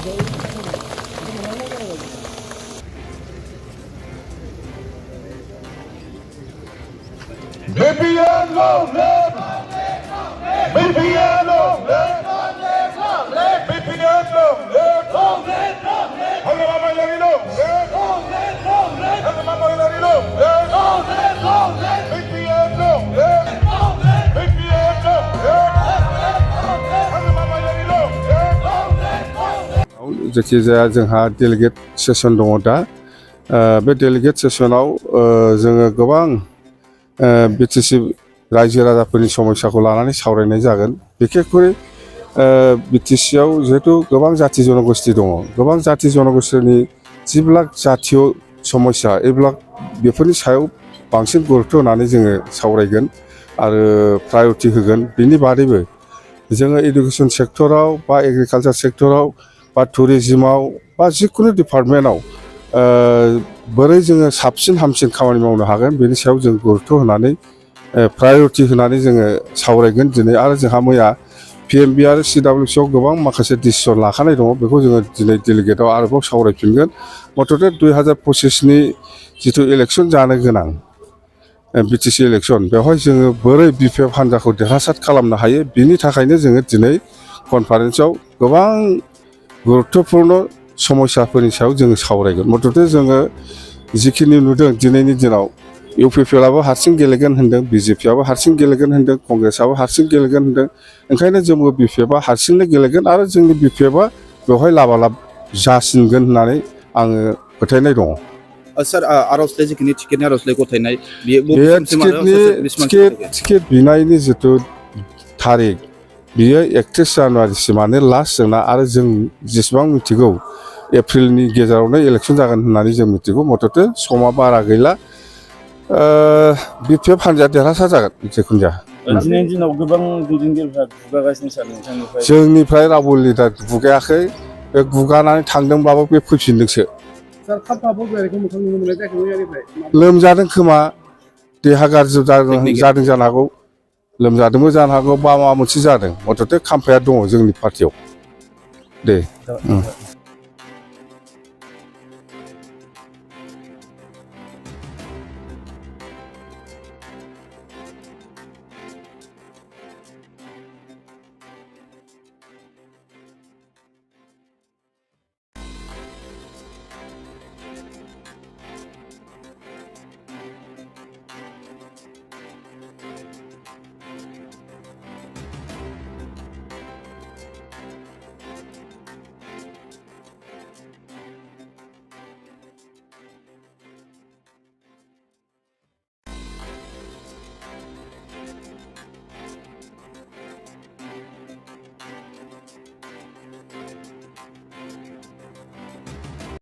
BPN long live! BPN long live! BPN long live! Hanggang mamay lang ilong! Hanggang mamay lang ilong! BPN long live! BPN long live! Hanggang mamay lang ilong! जायखिजाया जोंहा delegate session दङ दा बे delegate सेसनाव जोङो गोबां BTC रायजो राजाफोरनि समस्याखौ लानानै सावरायनाय जागोन बिखेखयै बिटिसिआव जिहेतु गोबां जाति जनगोष्ठी दङ गोबां जाति जनगोष्ठीनि जिब्लाक जातीय समस्या एब्लाक बेफोरनि सायाव बांसिन गुरुत्व होनानै जोङो सावरायगोन आरो प्रायोरिटी होगोन बिनि बादैबो जोङो एडुकेशन सेक्टराव बा एग्रिकालचार सेक्टराव बा टुरिज्माव बा जिखुनु डिपार्टमेन्टआव बोरै जोङो साबसिन हामसिन खामानि मावनो हागोन बेनि सायाव जों गुरुत्व होनानै प्रायोरिटी होनानै जोङो सावरायगोन दिनै आरो जोंहा मैया पिएमबि आरो सिडब्लिउसिआव गोबां माखासे डिसिसन लाखानाय दङ बेखौ जोङो दिनै डेलिगेटआव आरोबाव सावरायफिनगोन मथथे 2025नि जिथु इलेक्सन जानो गोनां बिटिसि इलेक्सन बेवहाय जोङो बोरै बिपिएफ हान्जाखौ देरहासार खालामनो हायो बिनि थाखायनो जोङो दिनै कनफारेन्सआव गोबां गुरुत्वपूर्ण समस्याफोरनि सायाव जोङो सावरायगोन मथथे जोङो जिखिनि नुदों दिनैनि दिनाव इउपिपिएलआबो हारसिं गेलेगोन होनदों बिजेपिआबो हारसिं गेलेगोन होनदों कंग्रेसआबो हारसिं गेलेगोन होनदों ओंखायनो जोंबो बिपिएफआ हारसिंनो गेलेगोन आरो जोंनि बिपिएफआ बेवहाय लाबालाब जासिनगोन होननानै आङो फोथायनाय दङ सार आर'जलाइ जिखिनि टिकेटनि आर'जलाइ गथायनाय बे टिकेट बिनायनि जिथु थारिख बियो 31 जानुवारिसिमानो लास्ट जोंना आरो जों जेसेबां मिथिगौ एप्रिलनि गेजेरावनो इलेक्सन जागोन होननानै जों मिथिगौ मथथे समा बारा गैला बिपिएफ हान्जाया देरहासार जागोन जिखुनु जाया दिनैनि दिनाव गोबां दैदेनगिरिफ्रा गुगागासिनो सार नोंथांनिफ्राय जोंनिफ्राय रावबो लिडार गुगायाखै बे गुगानानै थांदोंब्लाबो बे फैफिनदोंसो लोमजादों खोमा देहा गाज्रि जादों जानो हागौ लोमजादोंबो जानो हागौ बा माबा मोनसे जादों मथथे खाम्फाया दङ जोंनि पार्टियाव दे